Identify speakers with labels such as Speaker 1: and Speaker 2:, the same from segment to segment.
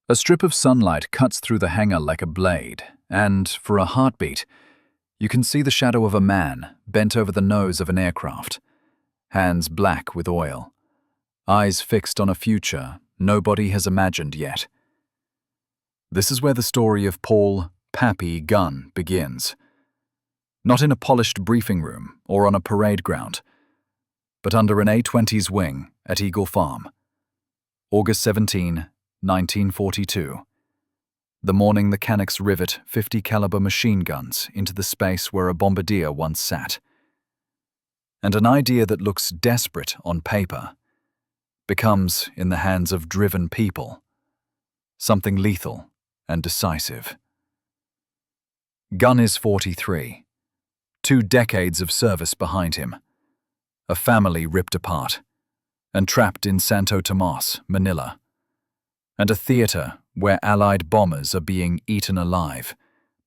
Speaker 1: A strip of sunlight cuts through the hangar like a blade, and, for a heartbeat, you can see the shadow of a man bent over the nose of an aircraft, hands black with oil, eyes fixed on a future nobody has imagined yet. This is where the story of Paul "Pappy" Gunn begins. Not in a polished briefing room or on a parade ground, but under an A-20's wing at Eagle Farm. August 17, 1942. The morning mechanics rivet 50-caliber machine guns into the space where a bombardier once sat. And an idea that looks desperate on paper becomes, in the hands of driven people, something lethal and decisive. Gunn is 43, 2 decades of service behind him, a family ripped apart, and trapped in Santo Tomas, Manila, and a theater where Allied bombers are being eaten alive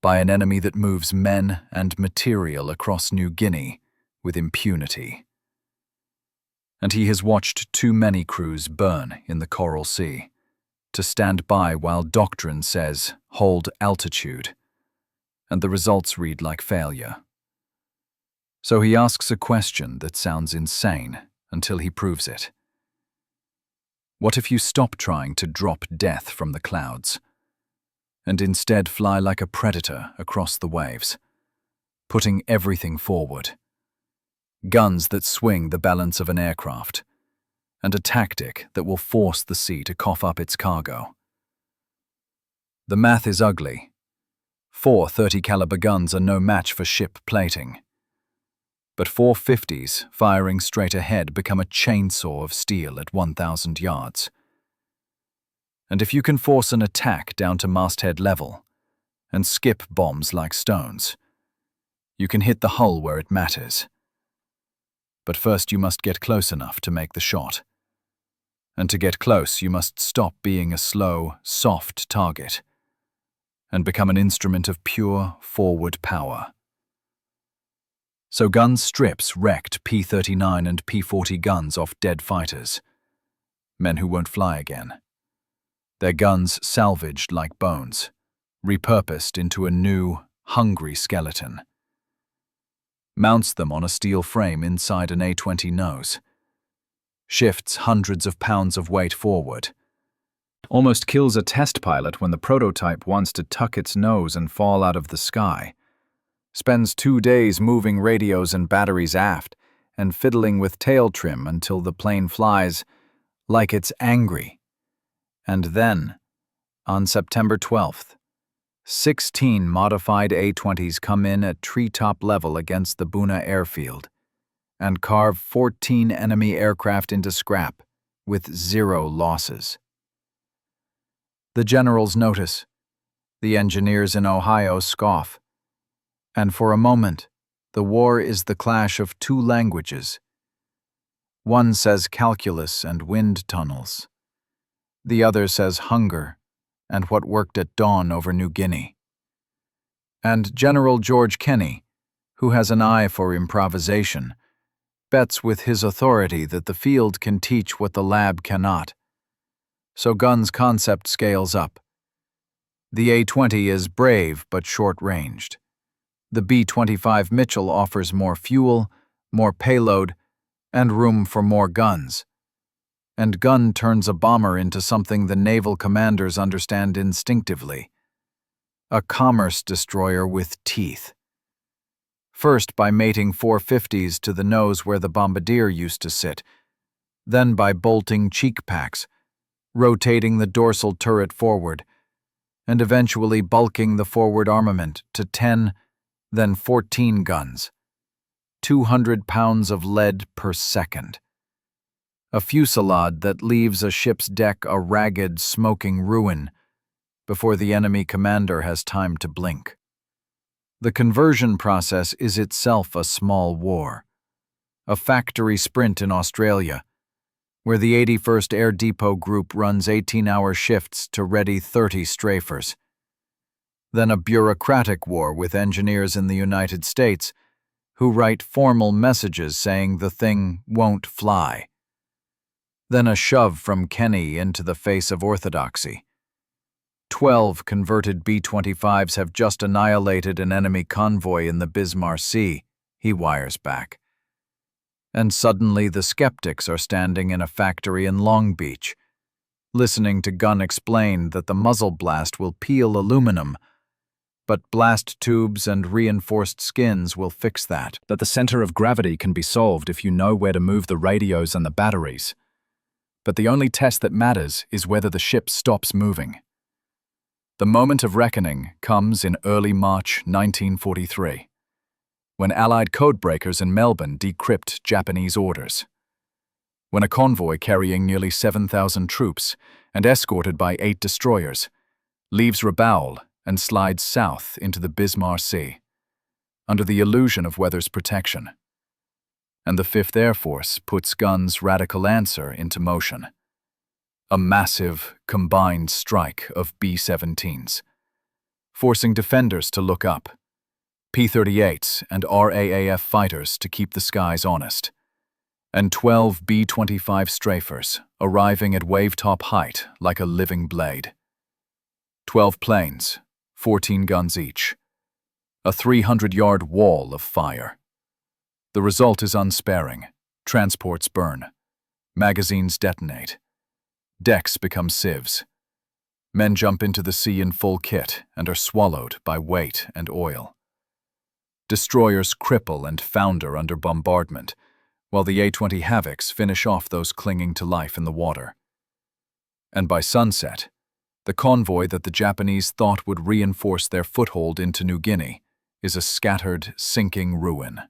Speaker 1: by an enemy that moves men and material across New Guinea with impunity. And he has watched too many crews burn in the Coral Sea to stand by while doctrine says, hold altitude, and the results read like failure. So he asks a question that sounds insane until he proves it. What if you stop trying to drop death from the clouds and instead fly like a predator across the waves, putting everything forward? Guns that swing the balance of an aircraft, and a tactic that will force the sea to cough up its cargo. The math is ugly. 4 30-caliber guns are no match for ship plating. But 4 50s firing straight ahead become a chainsaw of steel at 1,000 yards. And if you can force an attack down to masthead level and skip bombs like stones, you can hit the hull where it matters. But first you must get close enough to make the shot. And to get close, you must stop being a slow, soft target and become an instrument of pure forward power. So Gunn strips wrecked P-39 and P-40 guns off dead fighters, men who won't fly again. Their guns salvaged like bones, repurposed into a new, hungry skeleton. Mounts them on a steel frame inside an A-20 nose, shifts hundreds of pounds of weight forward, almost kills a test pilot when the prototype wants to tuck its nose and fall out of the sky, spends 2 days moving radios and batteries aft and fiddling with tail trim until the plane flies like it's angry. And then, on September 12th, 16 modified A-20s come in at treetop level against the Buna airfield and carve 14 enemy aircraft into scrap with 0 losses. The generals notice. The engineers in Ohio scoff. And for a moment, the war is the clash of 2 languages. One says calculus and wind tunnels. The other says hunger and what worked at dawn over New Guinea. And General George Kenney, who has an eye for improvisation, bets with his authority that the field can teach what the lab cannot. So Gunn's concept scales up. The A-20 is brave but short-ranged. The B-25 Mitchell offers more fuel, more payload, and room for more guns. And Gunn turns a bomber into something the naval commanders understand instinctively: a commerce destroyer with teeth. First by mating 4 50s to the nose where the bombardier used to sit, then by bolting cheek packs, rotating the dorsal turret forward, and eventually bulking the forward armament to 10, then 14 guns, 200 pounds of lead per second. A fusillade that leaves a ship's deck a ragged, smoking ruin before the enemy commander has time to blink. The conversion process is itself a small war, a factory sprint in Australia, where the 81st Air Depot Group runs 18-hour shifts to ready 30 strafers. Then a bureaucratic war with engineers in the United States who write formal messages saying the thing won't fly. Then a shove from Kenney into the face of orthodoxy. 12 converted B-25s have just annihilated an enemy convoy in the Bismarck Sea, he wires back. And suddenly the skeptics are standing in a factory in Long Beach, listening to Gunn explain that the muzzle blast will peel aluminum, but blast tubes and reinforced skins will fix that. That the center of gravity can be solved if you know where to move the radios and the batteries. But the only test that matters is whether the ship stops moving. The moment of reckoning comes in early March 1943, when Allied codebreakers in Melbourne decrypt Japanese orders. When a convoy carrying nearly 7,000 troops and escorted by 8 destroyers leaves Rabaul and slides south into the Bismarck Sea, under the illusion of weather's protection. And the 5th Air Force puts Gunn's radical answer into motion. A massive, combined strike of B-17s, forcing defenders to look up, P-38s and RAAF fighters to keep the skies honest, and 12 B-25 strafers arriving at wave-top height like a living blade. 12 planes, 14 guns each. A 300-yard wall of fire. The result is unsparing. Transports burn. Magazines detonate. Decks become sieves. Men jump into the sea in full kit and are swallowed by weight and oil. Destroyers cripple and founder under bombardment, while the A-20 Havocs finish off those clinging to life in the water. And by sunset, the convoy that the Japanese thought would reinforce their foothold into New Guinea is a scattered, sinking ruin.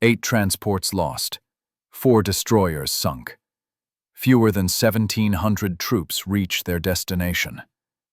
Speaker 1: 8 transports lost, 4 destroyers sunk. Fewer than 1,700 troops reach their destination.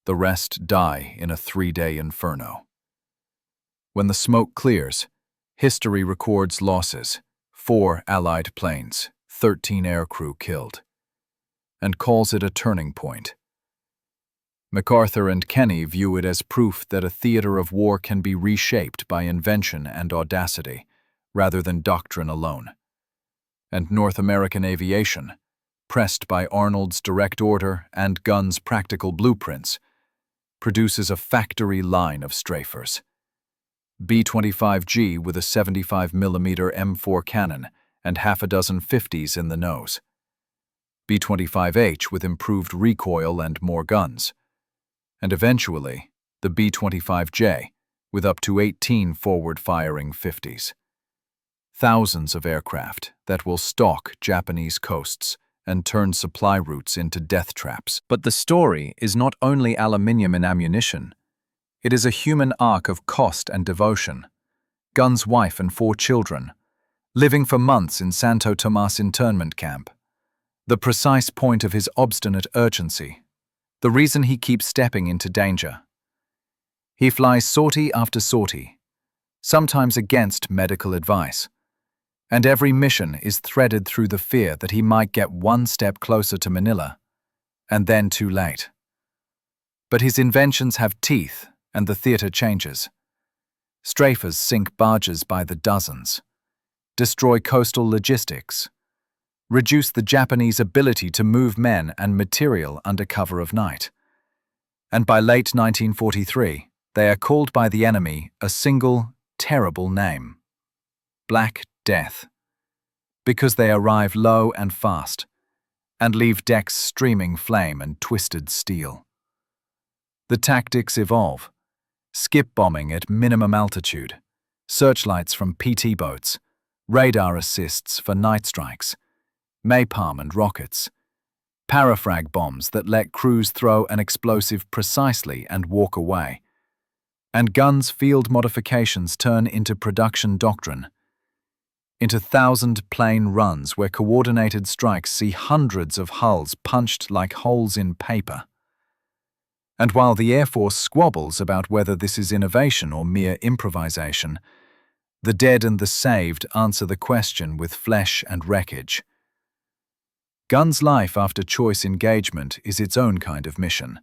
Speaker 1: The rest die in a 3-day inferno. When the smoke clears, history records losses: 4 Allied planes, 13 aircrew killed, and calls it a turning point. MacArthur and Kenny view it as proof that a theater of war can be reshaped by invention and audacity, rather than doctrine alone. And North American Aviation, pressed by Arnold's direct order and Gunn's practical blueprints, produces a factory line of strafers. B-25G with a 75mm M4 cannon and half a dozen 50s in the nose. B-25H with improved recoil and more guns. And eventually, the B-25J with up to 18 forward-firing 50s. Thousands of aircraft that will stalk Japanese coasts and turn supply routes into death traps. But the story is not only aluminium and ammunition. It is a human arc of cost and devotion. Gunn's wife and 4 children, living for months in Santo Tomas internment camp. The precise point of his obstinate urgency. The reason he keeps stepping into danger. He flies sortie after sortie, sometimes against medical advice. And every mission is threaded through the fear that he might get 1 step closer to Manila, and then too late. But his inventions have teeth, and the theater changes. Strafers sink barges by the dozens, destroy coastal logistics, reduce the Japanese ability to move men and material under cover of night. And by late 1943, they are called by the enemy a single, terrible name: Black Death, because they arrive low and fast, and leave decks streaming flame and twisted steel. The tactics evolve: skip bombing at minimum altitude, searchlights from PT boats, radar assists for night strikes, napalm and rockets, parafrag bombs that let crews throw an explosive precisely and walk away. And Gunn's field modifications turn into production doctrine, into 1,000-plane runs where coordinated strikes see hundreds of hulls punched like holes in paper. And while the Air Force squabbles about whether this is innovation or mere improvisation, the dead and the saved answer the question with flesh and wreckage. Gunn's life after choice engagement is its own kind of mission.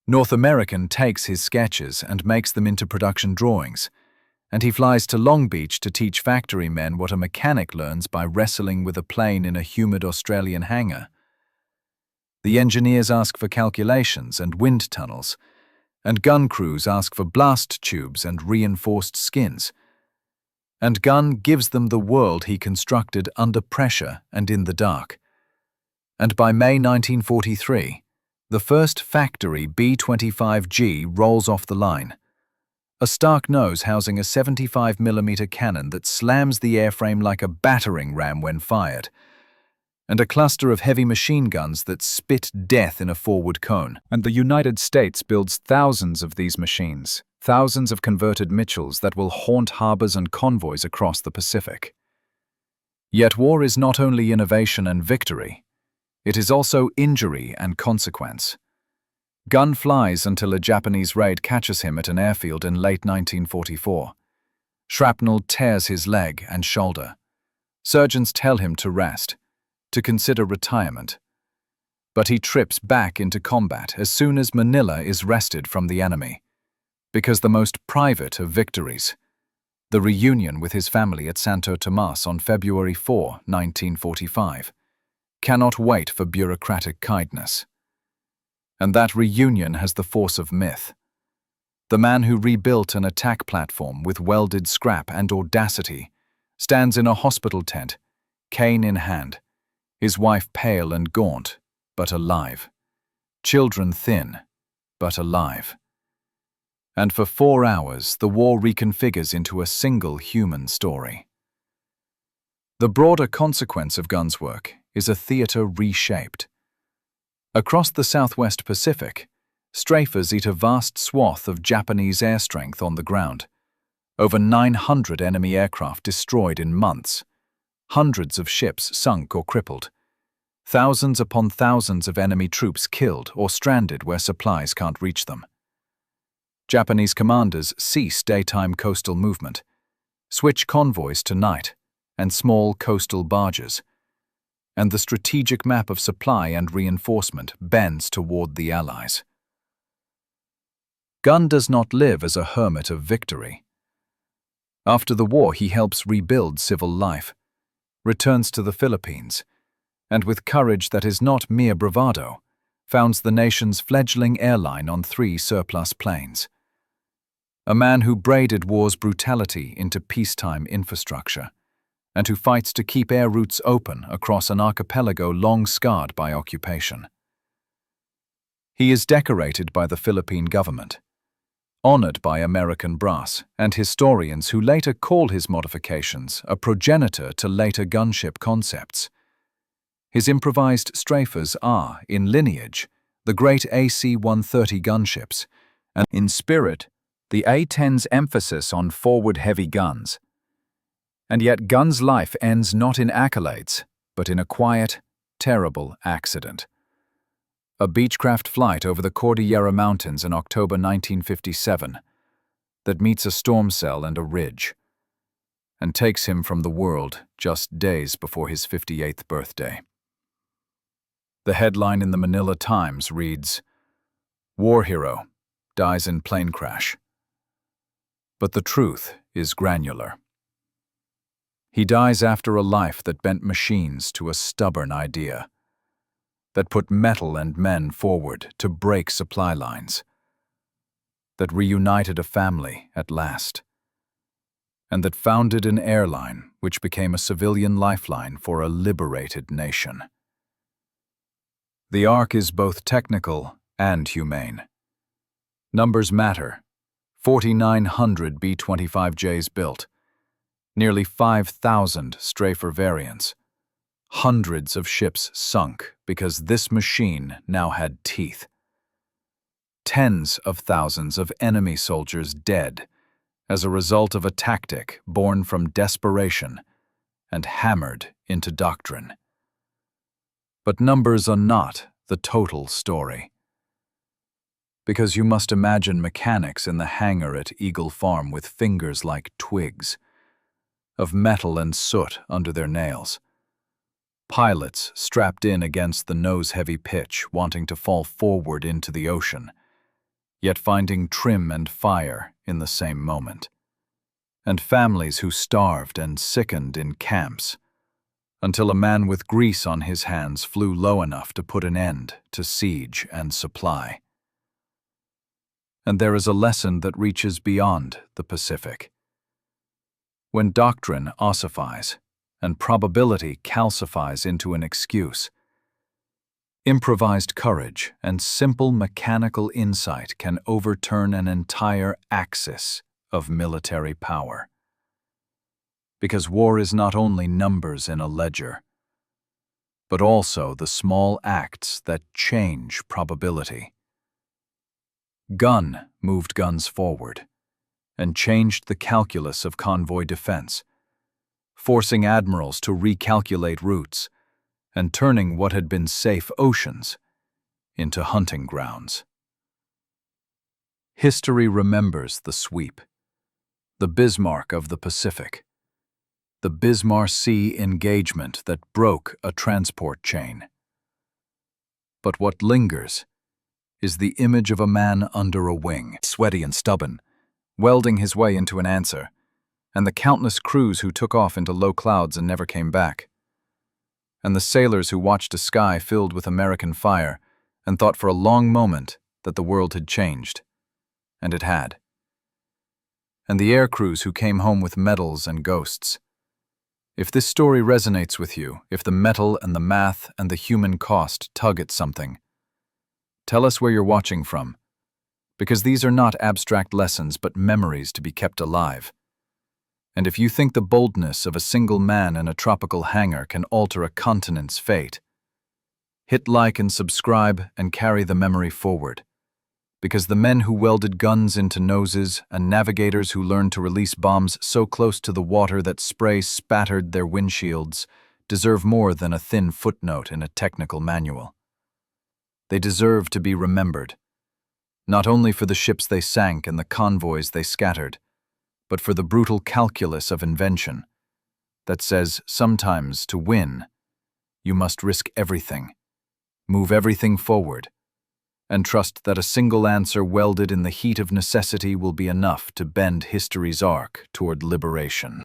Speaker 1: North American takes his sketches and makes them into production drawings, and he flies to Long Beach to teach factory men what a mechanic learns by wrestling with a plane in a humid Australian hangar. The engineers ask for calculations and wind tunnels, and gun crews ask for blast tubes and reinforced skins. And Gunn gives them the world he constructed under pressure and in the dark. And by May 1943, the first factory B-25G rolls off the line. A stark nose housing a 75mm cannon that slams the airframe like a battering ram when fired, and a cluster of heavy machine guns that spit death in a forward cone. And the United States builds thousands of these machines, thousands of converted Mitchells that will haunt harbors and convoys across the Pacific. Yet war is not only innovation and victory, it is also injury and consequence. Gunn flies until a Japanese raid catches him at an airfield in late 1944. Shrapnel tears his leg and shoulder. Surgeons tell him to rest, to consider retirement. But he trips back into combat as soon as Manila is wrested from the enemy. Because the most private of victories, the reunion with his family at Santo Tomas on February 4, 1945, cannot wait for bureaucratic kindness. And that reunion has the force of myth. The man who rebuilt an attack platform with welded scrap and audacity stands in a hospital tent, cane in hand, his wife pale and gaunt, but alive. Children thin, but alive. And for 4 hours, the war reconfigures into a single human story. The broader consequence of Gunn's work is a theater reshaped. Across the Southwest Pacific, strafers eat a vast swath of Japanese air strength on the ground. Over 900 enemy aircraft destroyed in months. Hundreds of ships sunk or crippled. Thousands upon thousands of enemy troops killed or stranded where supplies can't reach them. Japanese commanders cease daytime coastal movement, switch convoys to night and small coastal barges, and the strategic map of supply and reinforcement bends toward the Allies. Gunn does not live as a hermit of victory. After the war, he helps rebuild civil life, returns to the Philippines, and with courage that is not mere bravado, founds the nation's fledgling airline on 3 surplus planes. A man who braided war's brutality into peacetime infrastructure, and who fights to keep air routes open across an archipelago long scarred by occupation. He is decorated by the Philippine government, honored by American brass and historians who later call his modifications a progenitor to later gunship concepts. His improvised strafers are, in lineage, the great AC-130 gunships, and in spirit, the A-10's emphasis on forward heavy guns. And yet Gunn's life ends not in accolades, but in a quiet, terrible accident. A Beechcraft flight over the Cordillera Mountains in October 1957 that meets a storm cell and a ridge, and takes him from the world just days before his 58th birthday. The headline in the Manila Times reads, "War hero dies in plane crash." But the truth is granular. He dies after a life that bent machines to a stubborn idea, that put metal and men forward to break supply lines, that reunited a family at last, and that founded an airline which became a civilian lifeline for a liberated nation. The arc is both technical and humane. Numbers matter. 4,900 B-25Js built, nearly 5,000 strafer variants, hundreds of ships sunk because this machine now had teeth. Tens of thousands of enemy soldiers dead as a result of a tactic born from desperation and hammered into doctrine. But numbers are not the total story. Because you must imagine mechanics in the hangar at Eagle Farm with fingers like twigs, of metal and soot under their nails. Pilots strapped in against the nose-heavy pitch, wanting to fall forward into the ocean, yet finding trim and fire in the same moment. And families who starved and sickened in camps, until a man with grease on his hands flew low enough to put an end to siege and supply. And there is a lesson that reaches beyond the Pacific. When doctrine ossifies and probability calcifies into an excuse, improvised courage and simple mechanical insight can overturn an entire axis of military power. Because war is not only numbers in a ledger, but also the small acts that change probability. Gunn moved guns forward and changed the calculus of convoy defense, forcing admirals to recalculate routes and turning what had been safe oceans into hunting grounds. History remembers the sweep, the Bismarck of the Pacific, the Bismarck Sea engagement that broke a transport chain. But what lingers is the image of a man under a wing, sweaty and stubborn, welding his way into an answer, and the countless crews who took off into low clouds and never came back, and the sailors who watched a sky filled with American fire and thought for a long moment that the world had changed, and it had, and the air crews who came home with medals and ghosts. If this story resonates with you, if the metal and the math and the human cost tug at something, tell us where you're watching from, because these are not abstract lessons but memories to be kept alive. And if you think the boldness of a single man in a tropical hangar can alter a continent's fate, hit like and subscribe and carry the memory forward, because the men who welded guns into noses and navigators who learned to release bombs so close to the water that spray spattered their windshields deserve more than a thin footnote in a technical manual. They deserve to be remembered, not only for the ships they sank and the convoys they scattered, but for the brutal calculus of invention that says sometimes to win, you must risk everything, move everything forward, and trust that a single answer welded in the heat of necessity will be enough to bend history's arc toward liberation.